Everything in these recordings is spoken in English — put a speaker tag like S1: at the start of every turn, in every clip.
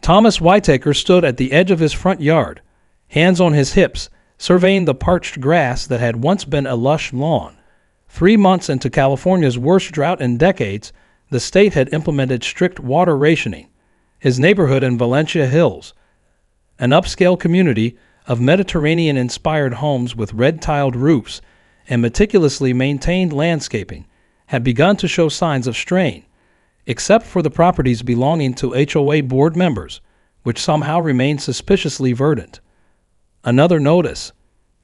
S1: Thomas Whitaker stood at the edge of his front yard, hands on his hips, surveying the parched grass that had once been a lush lawn. 3 months into California's worst drought in decades, the state had implemented strict water rationing. His neighborhood in Valencia Hills, an upscale community of Mediterranean-inspired homes with red-tiled roofs and meticulously maintained landscaping, had begun to show signs of strain, except for the properties belonging to HOA board members, which somehow remained suspiciously verdant. Another notice,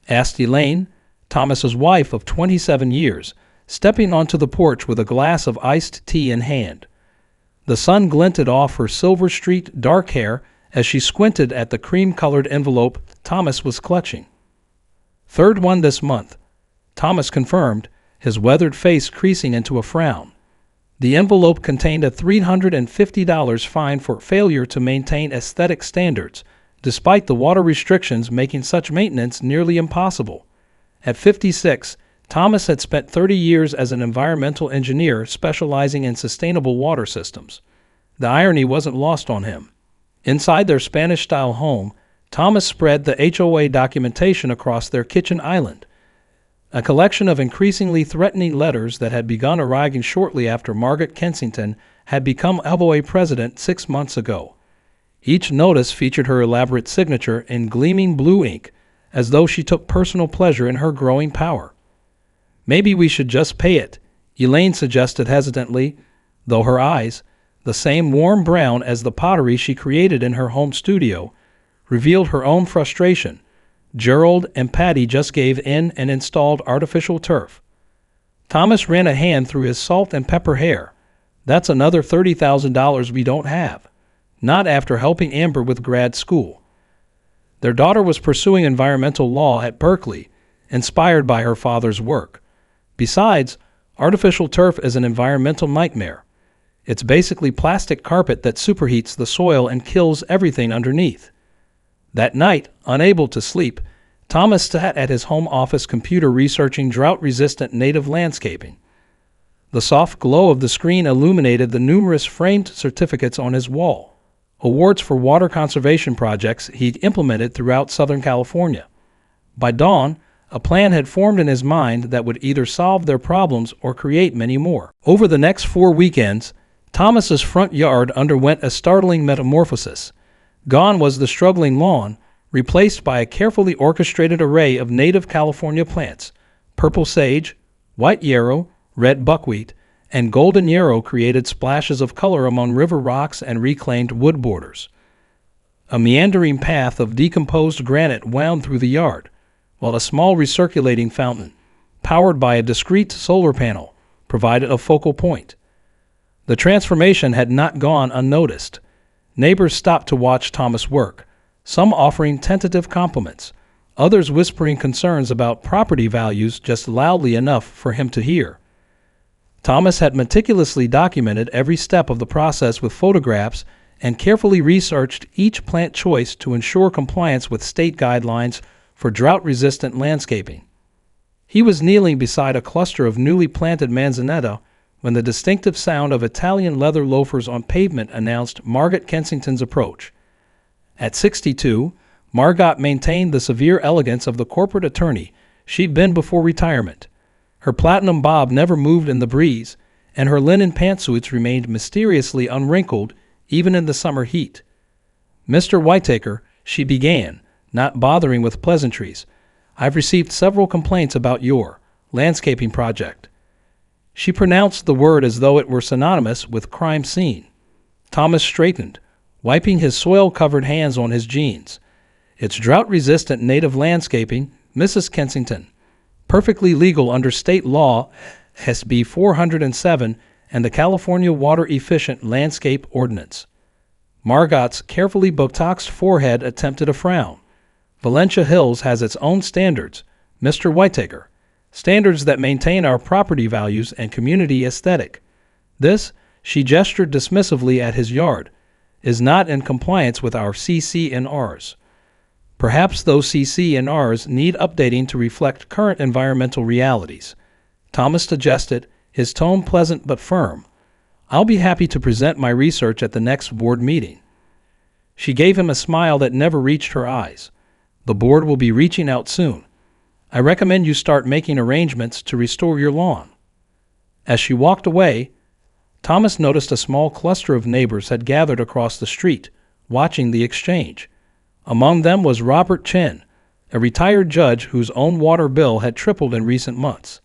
S1: asked Elaine, Thomas's wife of 27 years, stepping onto the porch with a glass of iced tea in hand. The sun glinted off her silver-streaked dark hair as she squinted at the cream-colored envelope Thomas was clutching. "Third one this month," Thomas confirmed, his weathered face creasing into a frown. The envelope contained a $350 fine for failure to maintain aesthetic standards, despite the water restrictions making such maintenance nearly impossible. At 56, Thomas had spent 30 years as an environmental engineer specializing in sustainable water systems. The irony wasn't lost on him. Inside their Spanish-style home, Thomas spread the HOA documentation across their kitchen island, a collection of increasingly threatening letters that had begun arriving shortly after Margaret Kensington had become HOA president 6 months ago. Each notice featured her elaborate signature in gleaming blue ink, as though she took personal pleasure in her growing power. "Maybe we should just pay it," Elaine suggested hesitantly, though her eyes, the same warm brown as the pottery she created in her home studio, revealed her own frustration. Gerald and Patty just gave in and installed artificial turf. Thomas ran a hand through his salt and pepper hair. "That's another $30,000 we don't have. Not after helping Amber with grad school." Their daughter was pursuing environmental law at Berkeley, inspired by her father's work. Besides, artificial turf is an environmental nightmare. It's basically plastic carpet that superheats the soil and kills everything underneath. That night, unable to sleep, Thomas sat at his home office computer researching drought-resistant native landscaping. The soft glow of the screen illuminated the numerous framed certificates on his wall, awards for water conservation projects he'd implemented throughout Southern California. By dawn, a plan had formed in his mind that would either solve their problems or create many more. Over the next 4 weekends, Thomas's front yard underwent a startling metamorphosis. Gone was the struggling lawn, replaced by a carefully orchestrated array of native California plants. Purple sage, white yarrow, red buckwheat, and golden yarrow created splashes of color among river rocks and reclaimed wood borders. A meandering path of decomposed granite wound through the yard, while a small recirculating fountain, powered by a discrete solar panel, provided a focal point. The transformation had not gone unnoticed. Neighbors stopped to watch Thomas work, some offering tentative compliments, others whispering concerns about property values just loudly enough for him to hear. Thomas had meticulously documented every step of the process with photographs and carefully researched each plant choice to ensure compliance with state guidelines for drought-resistant landscaping. He was kneeling beside a cluster of newly planted manzanita when the distinctive sound of Italian leather loafers on pavement announced Margaret Kensington's approach. At 62, Margot maintained the severe elegance of the corporate attorney she'd been before retirement. Her platinum bob never moved in the breeze, and her linen pantsuits remained mysteriously unwrinkled even in the summer heat. "Mr. Whitaker," she began, not bothering with pleasantries, "I've received several complaints about your landscaping project." She pronounced the word as though it were synonymous with crime scene. Thomas straightened, wiping his soil-covered hands on his jeans. "It's drought-resistant native landscaping, Mrs. Kensington. Perfectly legal under state law, SB 407, and the California Water Efficient Landscape Ordinance." Margot's carefully botoxed forehead attempted a frown. "Valencia Hills has its own standards, Mr. Whitaker. Standards that maintain our property values and community aesthetic. This," she gestured dismissively at his yard, "is not in compliance with our CC&Rs. Perhaps those CC&Rs need updating to reflect current environmental realities." Thomas suggested, his tone pleasant but firm. "I'll be happy to present my research at the next board meeting." She gave him a smile that never reached her eyes. "The board will be reaching out soon. I recommend you start making arrangements to restore your lawn." As she walked away, Thomas noticed a small cluster of neighbors had gathered across the street, watching the exchange. Among them was Robert Chen, a retired judge whose own water bill had tripled in recent months.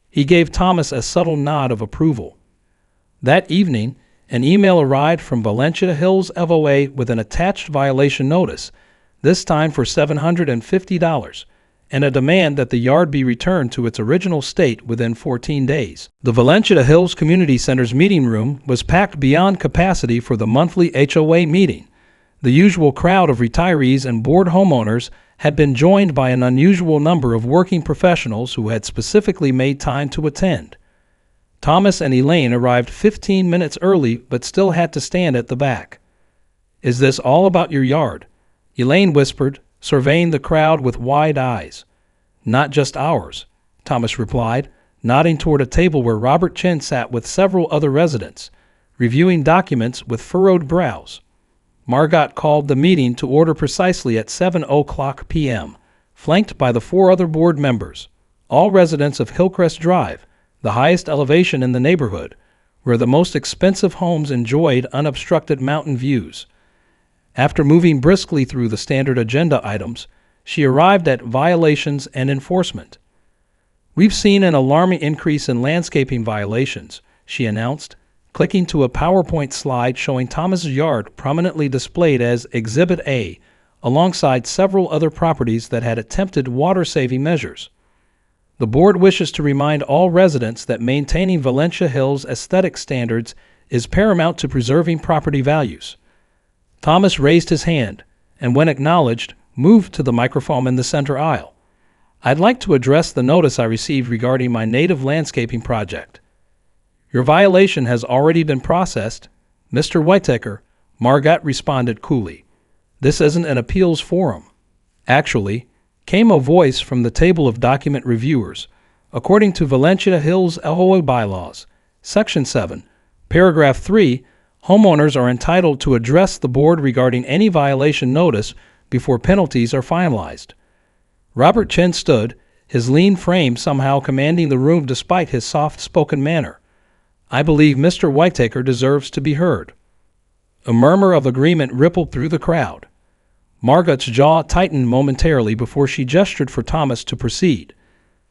S1: He gave Thomas a subtle nod of approval. That evening, an email arrived from Valencia Hills FOA with an attached violation notice, this time for $750, and a demand that the yard be returned to its original state within 14 days. The Valencia Hills Community Center's meeting room was packed beyond capacity for the monthly HOA meeting. The usual crowd of retirees and bored homeowners had been joined by an unusual number of working professionals who had specifically made time to attend. Thomas and Elaine arrived 15 minutes early but still had to stand at the back. "Is this all about your yard?" Elaine whispered, surveying the crowd with wide eyes. "Not just ours," Thomas replied, nodding toward a table where Robert Chen sat with several other residents, reviewing documents with furrowed brows. Margot called the meeting to order precisely at 7:00 p.m., flanked by the 4 other board members, all residents of Hillcrest Drive, the highest elevation in the neighborhood, where the most expensive homes enjoyed unobstructed mountain views. After moving briskly through the standard agenda items, she arrived at violations and enforcement. "We've seen an alarming increase in landscaping violations," she announced, clicking to a PowerPoint slide showing Thomas's yard prominently displayed as Exhibit A, alongside several other properties that had attempted water-saving measures. "The board wishes to remind all residents that maintaining Valencia Hills aesthetic standards is paramount to preserving property values." Thomas raised his hand, and when acknowledged, moved to the microphone in the center aisle. "I'd like to address the notice I received regarding my native landscaping project." "Your violation has already been processed, Mr. Whitaker," Margot responded coolly. "This isn't an appeals forum." "Actually," came a voice from the table of document reviewers, "according to Valencia Hills FOA bylaws, Section 7, Paragraph 3, homeowners are entitled to address the board regarding any violation notice before penalties are finalized." Robert Chen stood, his lean frame somehow commanding the room despite his soft-spoken manner. "I believe Mr. Whitaker deserves to be heard." A murmur of agreement rippled through the crowd. Margot's jaw tightened momentarily before she gestured for Thomas to proceed.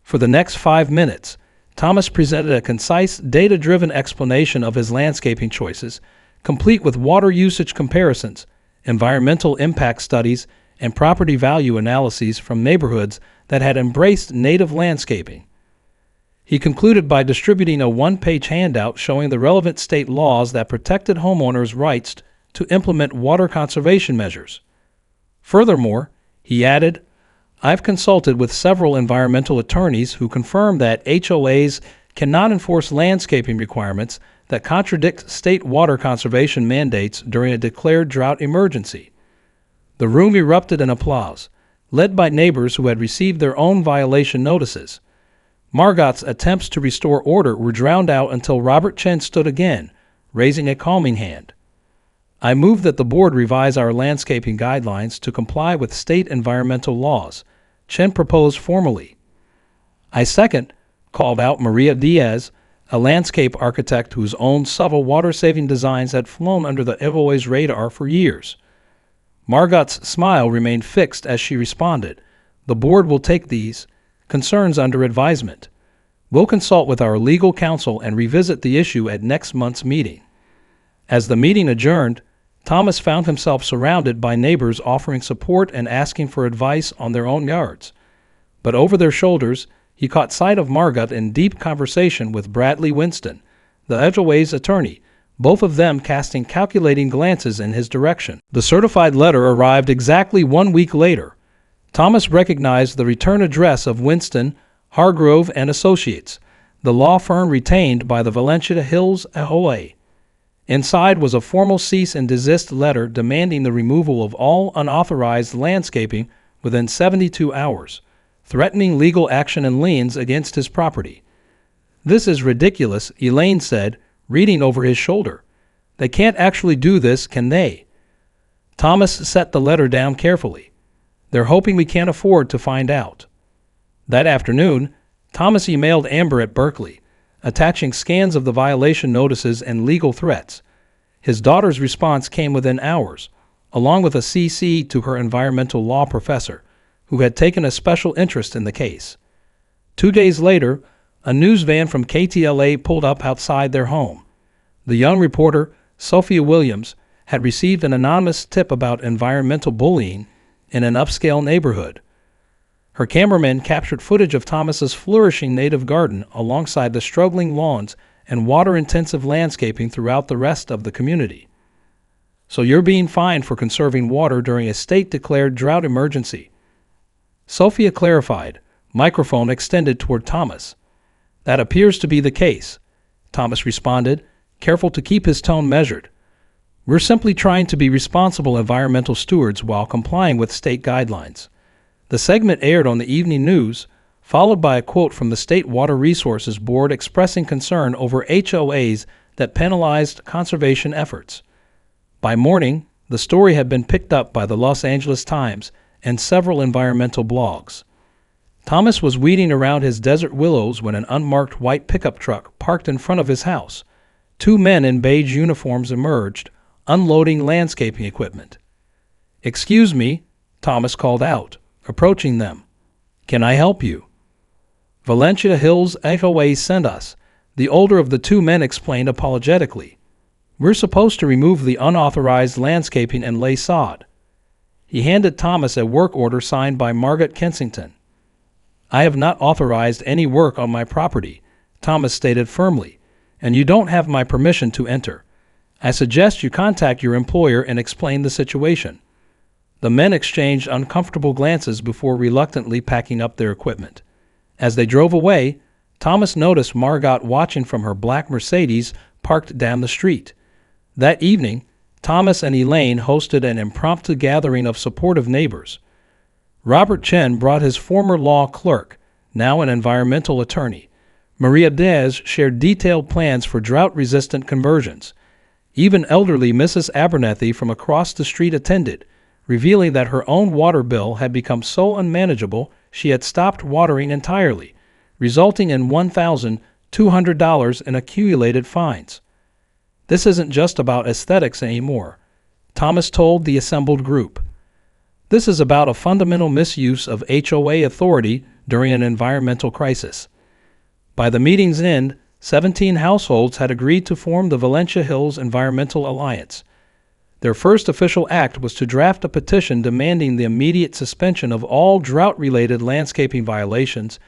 S1: For the next 5 minutes, Thomas presented a concise, data-driven explanation of his landscaping choices, complete with water usage comparisons, environmental impact studies, and property value analyses from neighborhoods that had embraced native landscaping. He concluded by distributing a one-page handout showing the relevant state laws that protected homeowners' rights to implement water conservation measures. Furthermore, he added, "I've consulted with several environmental attorneys who confirm that HOAs cannot enforce landscaping requirements that contradict state water conservation mandates during a declared drought emergency." The room erupted in applause, led by neighbors who had received their own violation notices. Margot's attempts to restore order were drowned out until Robert Chen stood again, raising a calming hand. "I move that the board revise our landscaping guidelines to comply with state environmental laws," Chen proposed formally. "I second," called out Maria Diaz, a landscape architect whose own subtle water-saving designs had flown under the FOA's radar for years. Margot's smile remained fixed as she responded, "The board will take these concerns under advisement. We'll consult with our legal counsel and revisit the issue at next month's meeting." As the meeting adjourned, Thomas found himself surrounded by neighbors offering support and asking for advice on their own yards. But over their shoulders, he caught sight of Margot in deep conversation with Bradley Winston, the HOA's attorney, both of them casting calculating glances in his direction. The certified letter arrived exactly 1 week later. Thomas recognized the return address of Winston, Hargrove and Associates, the law firm retained by the Valencia Hills FOA. Inside was a formal cease and desist letter demanding the removal of all unauthorized landscaping within 72 hours, threatening legal action and liens against his property. "This is ridiculous," Elaine said, reading over his shoulder. "They can't actually do this, can they?" Thomas set the letter down carefully. "They're hoping we can't afford to find out." That afternoon, Thomas emailed Amber at Berkeley, attaching scans of the violation notices and legal threats. His daughter's response came within hours, along with a CC to her environmental law professor, who had taken a special interest in the case. 2 days later, a news van from KTLA pulled up outside their home. The young reporter, Sophia Williams, had received an anonymous tip about environmental bullying in an upscale neighborhood. Her cameraman captured footage of Thomas's flourishing native garden alongside the struggling lawns and water-intensive landscaping throughout the rest of the community. "So you're being fined for conserving water during a state-declared drought emergency," Sophia clarified, microphone extended toward Thomas. "That appears to be the case," Thomas responded, careful to keep his tone measured. "We're simply trying to be responsible environmental stewards while complying with state guidelines." The segment aired on the evening news, followed by a quote from the State Water Resources Board expressing concern over HOAs that penalized conservation efforts. By morning, the story had been picked up by the Los Angeles Times and several environmental blogs. Thomas was weeding around his desert willows when an unmarked white pickup truck parked in front of his house. 2 men in beige uniforms emerged, unloading landscaping equipment. "Excuse me," Thomas called out, approaching them. "Can I help you?" "Valencia Hills HOA sent us," the older of the 2 men explained apologetically. "We're supposed to remove the unauthorized landscaping and lay sod." He handed Thomas a work order signed by Margaret Kensington. "I have not authorized any work on my property," Thomas stated firmly, "and you don't have my permission to enter. I suggest you contact your employer and explain the situation." The men exchanged uncomfortable glances before reluctantly packing up their equipment. As they drove away, Thomas noticed Margot watching from her black Mercedes parked down the street. That evening, Thomas and Elaine hosted an impromptu gathering of supportive neighbors. Robert Chen brought his former law clerk, now an environmental attorney. Maria Diaz shared detailed plans for drought-resistant conversions. Even elderly Mrs. Abernethy from across the street attended, revealing that her own water bill had become so unmanageable she had stopped watering entirely, resulting in $1,200 in accumulated fines. "This isn't just about aesthetics anymore," Thomas told the assembled group. "This is about a fundamental misuse of HOA authority during an environmental crisis." By the meeting's end, 17 households had agreed to form the Valencia Hills Environmental Alliance. Their first official act was to draft a petition demanding the immediate suspension of all drought-related landscaping violations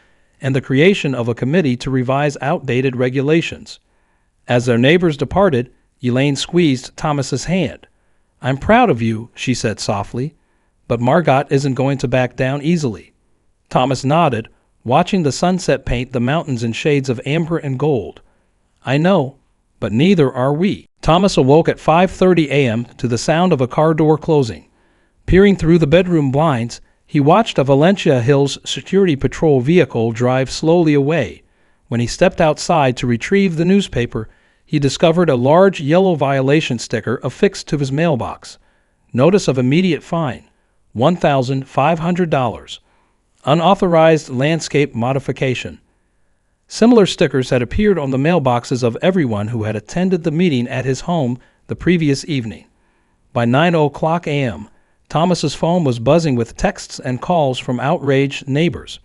S1: and the creation of a committee to revise outdated regulations. As their neighbors departed, Elaine squeezed Thomas's hand. "I'm proud of you," she said softly, "but Margot isn't going to back down easily." Thomas nodded, watching the sunset paint the mountains in shades of amber and gold. "I know, but neither are we." Thomas awoke at 5:30 a.m. to the sound of a car door closing. Peering through the bedroom blinds, he watched a Valencia Hills Security Patrol vehicle drive slowly away. When he stepped outside to retrieve the newspaper, he discovered a large yellow violation sticker affixed to his mailbox. Notice of immediate fine, $1,500. Unauthorized landscape modification. Similar stickers had appeared on the mailboxes of everyone who had attended the meeting at his home the previous evening. By 9:00 a.m., Thomas's phone was buzzing with texts and calls from outraged neighbors.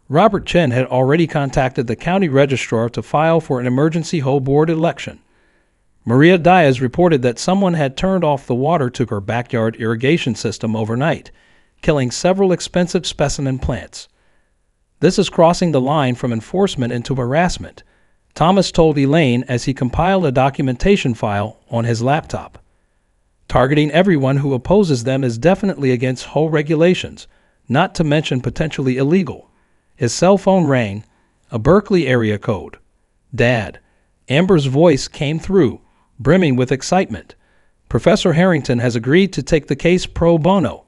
S1: Robert Chen had already contacted the county registrar to file for an emergency whole board election. Maria Diaz reported that someone had turned off the water to her backyard irrigation system overnight, killing several expensive specimen plants. "This is crossing the line from enforcement into harassment," Thomas told Elaine as he compiled a documentation file on his laptop. "Targeting everyone who opposes them is definitely against whole regulations, not to mention potentially illegal." His cell phone rang, a Berkeley area code. "Dad," Amber's voice came through, brimming with excitement. "Professor Harrington has agreed to take the case pro bono.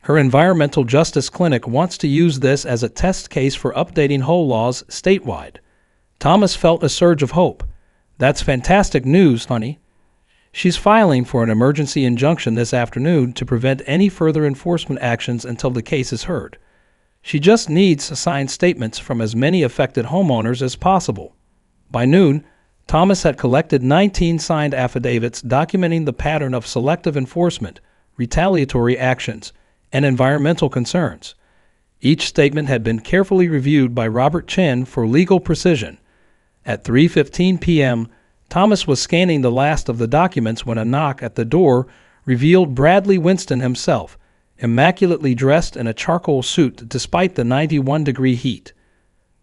S1: Her environmental justice clinic wants to use this as a test case for updating whole laws statewide." Thomas felt a surge of hope. "That's fantastic news, honey." She's filing for an emergency injunction this afternoon to prevent any further enforcement actions until the case is heard. She just needs signed statements from as many affected homeowners as possible. By noon, Thomas had collected 19 signed affidavits documenting the pattern of selective enforcement, retaliatory actions, and environmental concerns. Each statement had been carefully reviewed by Robert Chen for legal precision. At 3:15 p.m., Thomas was scanning the last of the documents when a knock at the door revealed Bradley Winston himself, immaculately dressed in a charcoal suit despite the 91-degree heat.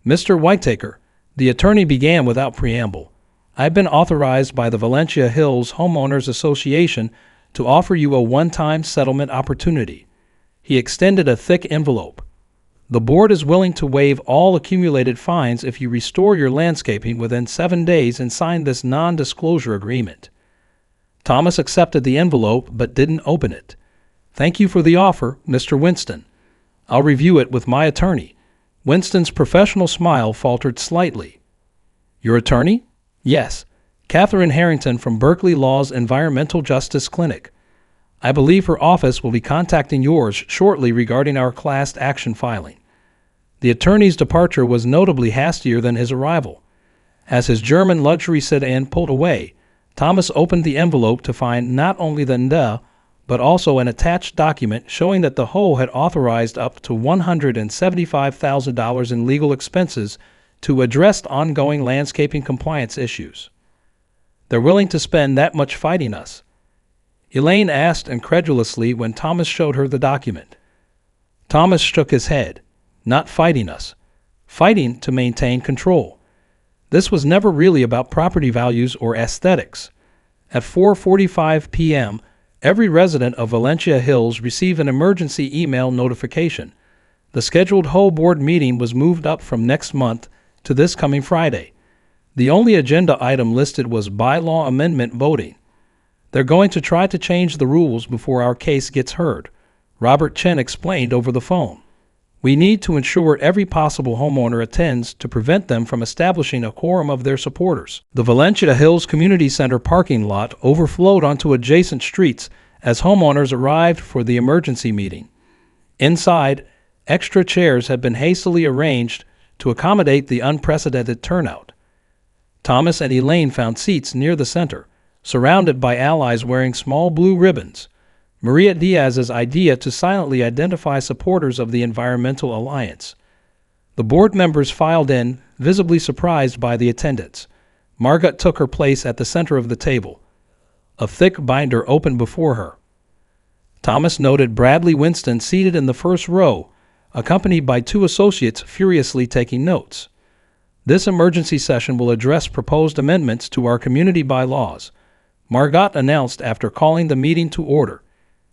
S1: "Mr. Whitaker," the attorney began without preamble, "I've been authorized by the Valencia Hills Homeowners Association to offer you a one-time settlement opportunity." He extended a thick envelope. "The board is willing to waive all accumulated fines if you restore your landscaping within 7 days and sign this non-disclosure agreement." Thomas accepted the envelope but didn't open it. "Thank you for the offer, Mr. Winston. I'll review it with my attorney." Winston's professional smile faltered slightly. "Your attorney?" "Yes, Catherine Harrington from Berkeley Law's Environmental Justice Clinic. I believe her office will be contacting yours shortly regarding our class action filing." The attorney's departure was notably hastier than his arrival. As his German luxury sedan pulled away, Thomas opened the envelope to find not only the NDA, but also an attached document showing that the Ho had authorized up to $175,000 in legal expenses to address ongoing landscaping compliance issues. "They're willing to spend that much fighting us?" Elaine asked incredulously when Thomas showed her the document. Thomas shook his head. "Not fighting us. Fighting to maintain control. This was never really about property values or aesthetics." At 4:45 p.m., every resident of Valencia Hills received an emergency email notification. The scheduled Ho board meeting was moved up from next month to this coming Friday. The only agenda item listed was bylaw amendment voting. "They're going to try to change the rules before our case gets heard," Robert Chen explained over the phone. "We need to ensure every possible homeowner attends to prevent them from establishing a quorum of their supporters." The Valencia Hills Community Center parking lot overflowed onto adjacent streets as homeowners arrived for the emergency meeting. Inside, extra chairs had been hastily arranged to accommodate the unprecedented turnout. Thomas and Elaine found seats near the center, surrounded by allies wearing small blue ribbons. Maria Diaz's idea to silently identify supporters of the Environmental Alliance. The board members filed in, visibly surprised by the attendance. Margot took her place at the center of the table. A thick binder opened before her. Thomas noted Bradley Winston seated in the first row, accompanied by 2 associates furiously taking notes. "This emergency session will address proposed amendments to our community bylaws," Margot announced after calling the meeting to order.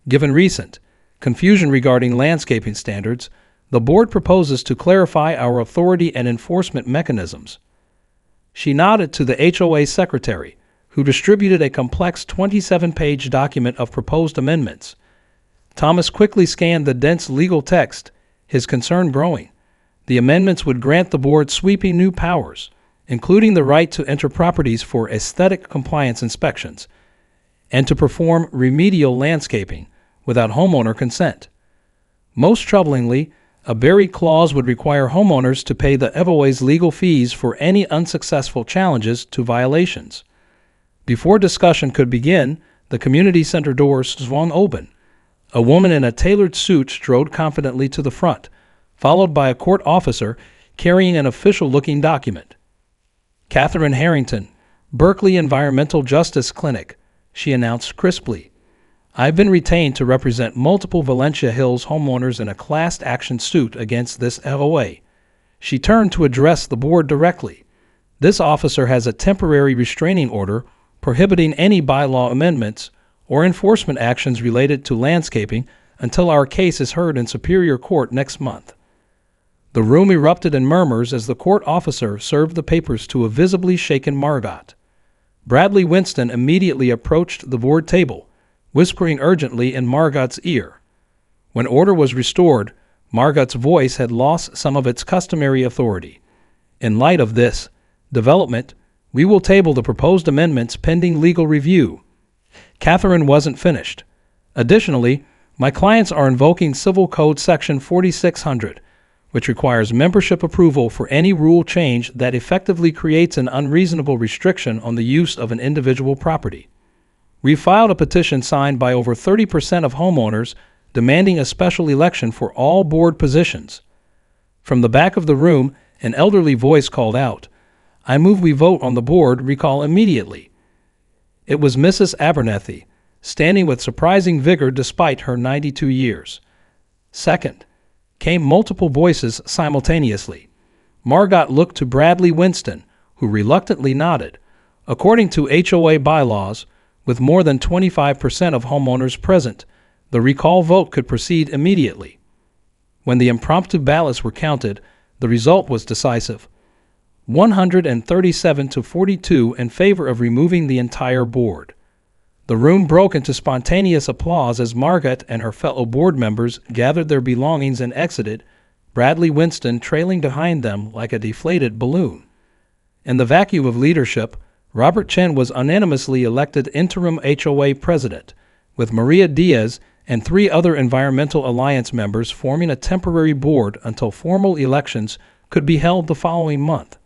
S1: "Given recent confusion regarding landscaping standards, the board proposes to clarify our authority and enforcement mechanisms." She nodded to the HOA secretary, who distributed a complex 27-page document of proposed amendments. Thomas quickly scanned the dense legal text, his concern growing. The amendments would grant the board sweeping new powers, including the right to enter properties for aesthetic compliance inspections, and to perform remedial landscaping without homeowner consent. Most troublingly, a buried clause would require homeowners to pay the HOA's legal fees for any unsuccessful challenges to violations. Before discussion could begin, the community center doors swung open. A woman in a tailored suit strode confidently to the front, followed by a court officer carrying an official-looking document. "Catherine Harrington, Berkeley Environmental Justice Clinic," she announced crisply. "I've been retained to represent multiple Valencia Hills homeowners in a class action suit against this HOA." She turned to address the board directly. "This officer has a temporary restraining order prohibiting any bylaw amendments or enforcement actions related to landscaping until our case is heard in Superior Court next month." The room erupted in murmurs as the court officer served the papers to a visibly shaken Margot. Bradley Winston immediately approached the board table, whispering urgently in Margot's ear. When order was restored, Margot's voice had lost some of its customary authority. "In light of this development, we will table the proposed amendments pending legal review." Catherine wasn't finished. Additionally, my clients are invoking Civil Code Section 4600, which requires membership approval for any rule change that effectively creates an unreasonable restriction on the use of an individual property. We filed a petition signed by over 30% of homeowners demanding a special election for all board positions. From the back of the room, an elderly voice called out, "I move we vote on the board recall immediately." It was Mrs. Abernethy, standing with surprising vigor despite her 92 years. Second, came multiple voices simultaneously. Margot looked to Bradley Winston, who reluctantly nodded. According to HOA bylaws, with more than 25% of homeowners present, the recall vote could proceed immediately. When the impromptu ballots were counted, the result was decisive. 137 to 42 in favor of removing the entire board. The room broke into spontaneous applause as Margaret and her fellow board members gathered their belongings and exited, Bradley Winston trailing behind them like a deflated balloon. In the vacuum of leadership, Robert Chen was unanimously elected interim HOA president, with Maria Diaz and 3 other Environmental Alliance members forming a temporary board until formal elections could be held the following month.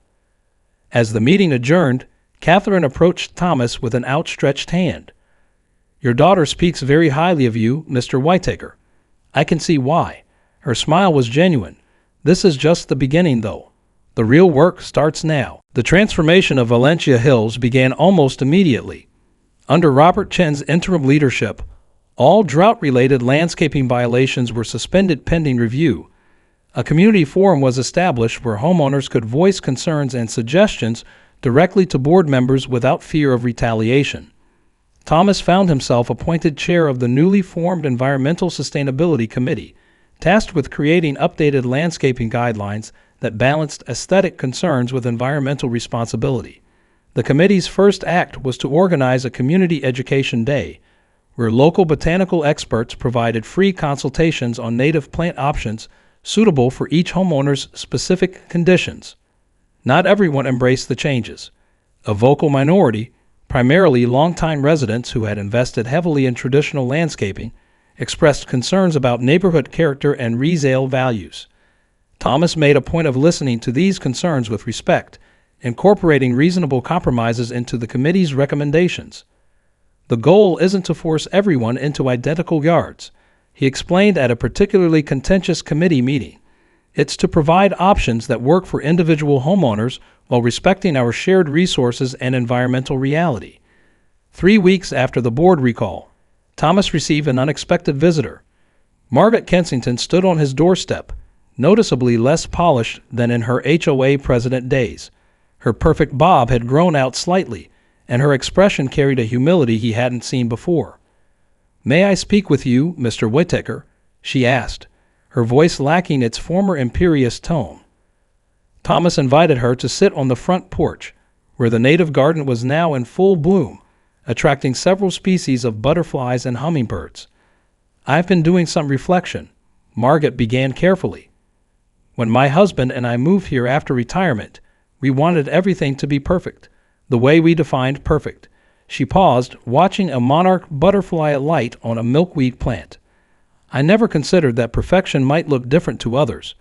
S1: As the meeting adjourned, Catherine approached Thomas with an outstretched hand. "Your daughter speaks very highly of you, Mr. Whitaker. I can see why." Her smile was genuine. "This is just the beginning, though. The real work starts now." The transformation of Valencia Hills began almost immediately. Under Robert Chen's interim leadership, all drought-related landscaping violations were suspended pending review. A community forum was established where homeowners could voice concerns and suggestions directly to board members without fear of retaliation. Thomas found himself appointed chair of the newly formed Environmental Sustainability Committee, tasked with creating updated landscaping guidelines that balanced aesthetic concerns with environmental responsibility. The committee's first act was to organize a community education day, where local botanical experts provided free consultations on native plant options suitable for each homeowner's specific conditions. Not everyone embraced the changes. A vocal minority, primarily longtime residents who had invested heavily in traditional landscaping, expressed concerns about neighborhood character and resale values. Thomas made a point of listening to these concerns with respect, incorporating reasonable compromises into the committee's recommendations. The goal isn't to force everyone into identical yards, he explained at a particularly contentious committee meeting. It's to provide options that work for individual homeowners while respecting our shared resources and environmental reality. 3 weeks after the board recall, Thomas received an unexpected visitor. Margaret Kensington stood on his doorstep, noticeably less polished than in her HOA president days. Her perfect bob had grown out slightly, and her expression carried a humility he hadn't seen before. "May I speak with you, Mr. Whitaker?" she asked, her voice lacking its former imperious tone. Thomas invited her to sit on the front porch, where the native garden was now in full bloom, attracting several species of butterflies and hummingbirds. "I've been doing some reflection," Margaret began carefully. "When my husband and I moved here after retirement, we wanted everything to be perfect, the way we defined perfect." She paused, watching a monarch butterfly alight on a milkweed plant. "I never considered that perfection might look different to others,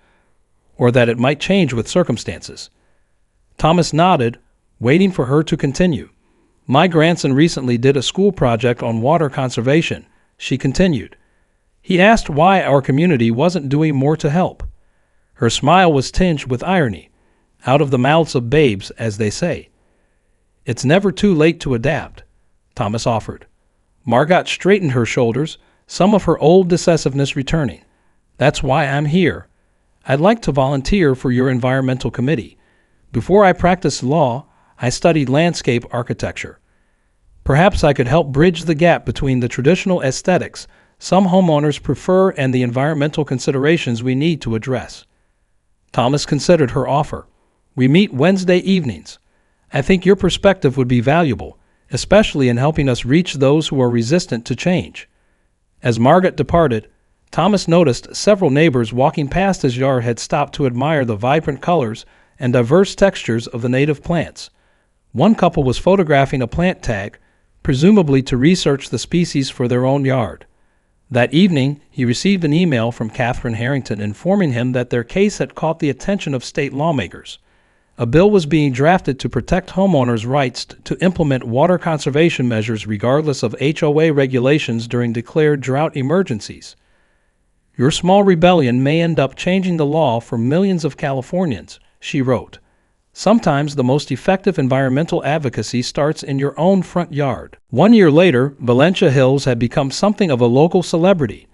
S1: or that it might change with circumstances." Thomas nodded, waiting for her to continue. "My grandson recently did a school project on water conservation," she continued. "He asked why our community wasn't doing more to help." Her smile was tinged with irony. "Out of the mouths of babes, as they say." "It's never too late to adapt," Thomas offered. Margot straightened her shoulders, some of her old decisiveness returning. "That's why I'm here. I'd like to volunteer for your environmental committee. Before I practiced law, I studied landscape architecture. Perhaps I could help bridge the gap between the traditional aesthetics some homeowners prefer and the environmental considerations we need to address." Thomas considered her offer. "We meet Wednesday evenings. I think your perspective would be valuable, especially in helping us reach those who are resistant to change." As Margaret departed, Thomas noticed several neighbors walking past his yard had stopped to admire the vibrant colors and diverse textures of the native plants. One couple was photographing a plant tag, presumably to research the species for their own yard. That evening, he received an email from Catherine Harrington informing him that their case had caught the attention of state lawmakers. A bill was being drafted to protect homeowners' rights to implement water conservation measures regardless of HOA regulations during declared drought emergencies. Your small rebellion may end up changing the law for millions of Californians, she wrote. Sometimes the most effective environmental advocacy starts in your own front yard. 1 year later, Valencia Hills had become something of a local celebrity.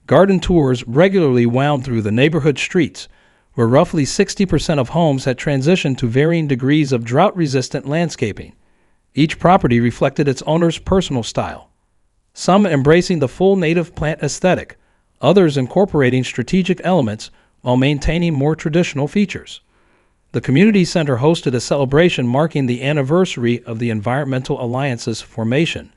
S1: Garden tours regularly wound through the neighborhood streets, where roughly 60% of homes had transitioned to varying degrees of drought-resistant landscaping. Each property reflected its owner's personal style, some embracing the full native plant aesthetic, others incorporating strategic elements while maintaining more traditional features. The community center hosted a celebration marking the anniversary of the Environmental Alliance's formation.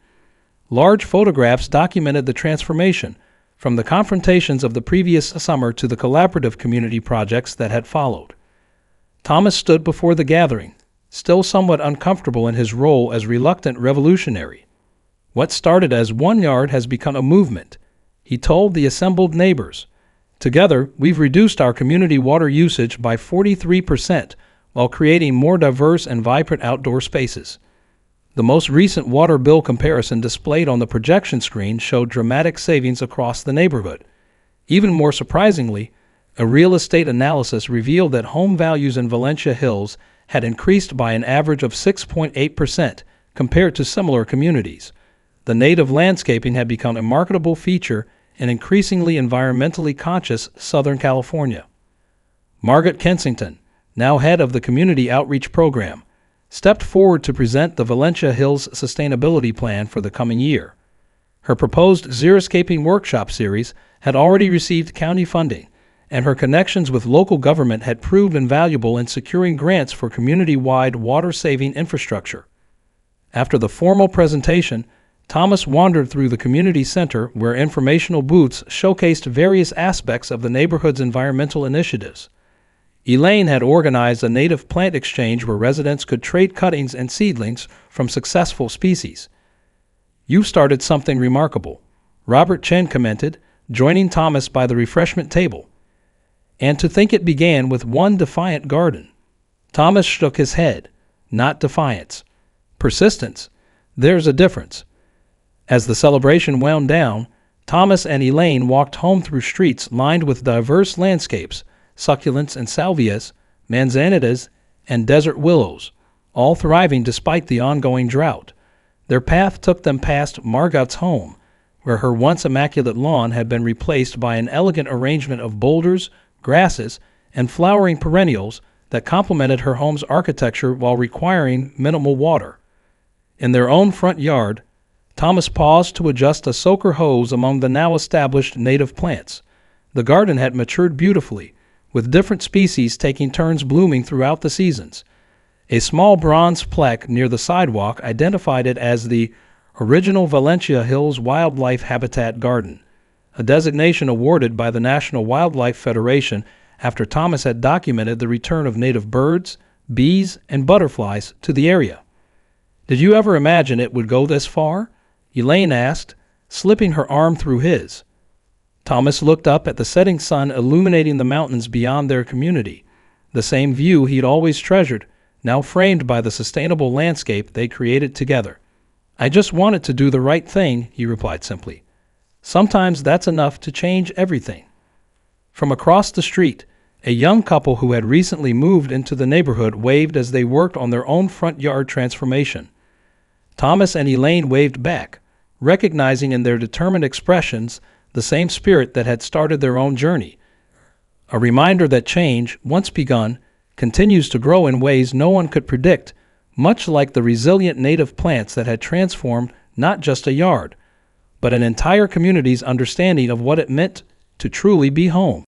S1: Large photographs documented the transformation, from the confrontations of the previous summer to the collaborative community projects that had followed. Thomas stood before the gathering, still somewhat uncomfortable in his role as reluctant revolutionary. What started as 1 yard has become a movement, he told the assembled neighbors. Together, we've reduced our community water usage by 43% while creating more diverse and vibrant outdoor spaces. The most recent water bill comparison displayed on the projection screen showed dramatic savings across the neighborhood. Even more surprisingly, a real estate analysis revealed that home values in Valencia Hills had increased by an average of 6.8% compared to similar communities. The native landscaping had become a marketable feature in increasingly environmentally conscious Southern California. Margaret Kensington, now head of the Community Outreach Program, stepped forward to present the Valencia Hills Sustainability Plan for the coming year. Her proposed Xeriscaping workshop series had already received county funding, and her connections with local government had proved invaluable in securing grants for community-wide water-saving infrastructure. After the formal presentation, Thomas wandered through the community center where informational booths showcased various aspects of the neighborhood's environmental initiatives. Elaine had organized a native plant exchange where residents could trade cuttings and seedlings from successful species. "You've started something remarkable," Robert Chen commented, joining Thomas by the refreshment table. "And to think it began with one defiant garden." Thomas shook his head. "Not defiance. Persistence. There's a difference." As the celebration wound down, Thomas and Elaine walked home through streets lined with diverse landscapes, succulents and salvias, manzanitas, and desert willows, all thriving despite the ongoing drought. Their path took them past Margot's home, where her once immaculate lawn had been replaced by an elegant arrangement of boulders, grasses, and flowering perennials that complemented her home's architecture while requiring minimal water. In their own front yard, Thomas paused to adjust a soaker hose among the now-established native plants. The garden had matured beautifully, with different species taking turns blooming throughout the seasons. A small bronze plaque near the sidewalk identified it as the original Valencia Hills Wildlife Habitat Garden, a designation awarded by the National Wildlife Federation after Thomas had documented the return of native birds, bees, and butterflies to the area. "Did you ever imagine it would go this far?" Elaine asked, slipping her arm through his. Thomas looked up at the setting sun illuminating the mountains beyond their community, the same view he'd always treasured, now framed by the sustainable landscape they created together. "I just wanted to do the right thing," he replied simply. "Sometimes that's enough to change everything." From across the street, a young couple who had recently moved into the neighborhood waved as they worked on their own front yard transformation. Thomas and Elaine waved back, recognizing in their determined expressions the same spirit that had started their own journey. A reminder that change, once begun, continues to grow in ways no one could predict, much like the resilient native plants that had transformed not just a yard, but an entire community's understanding of what it meant to truly be home.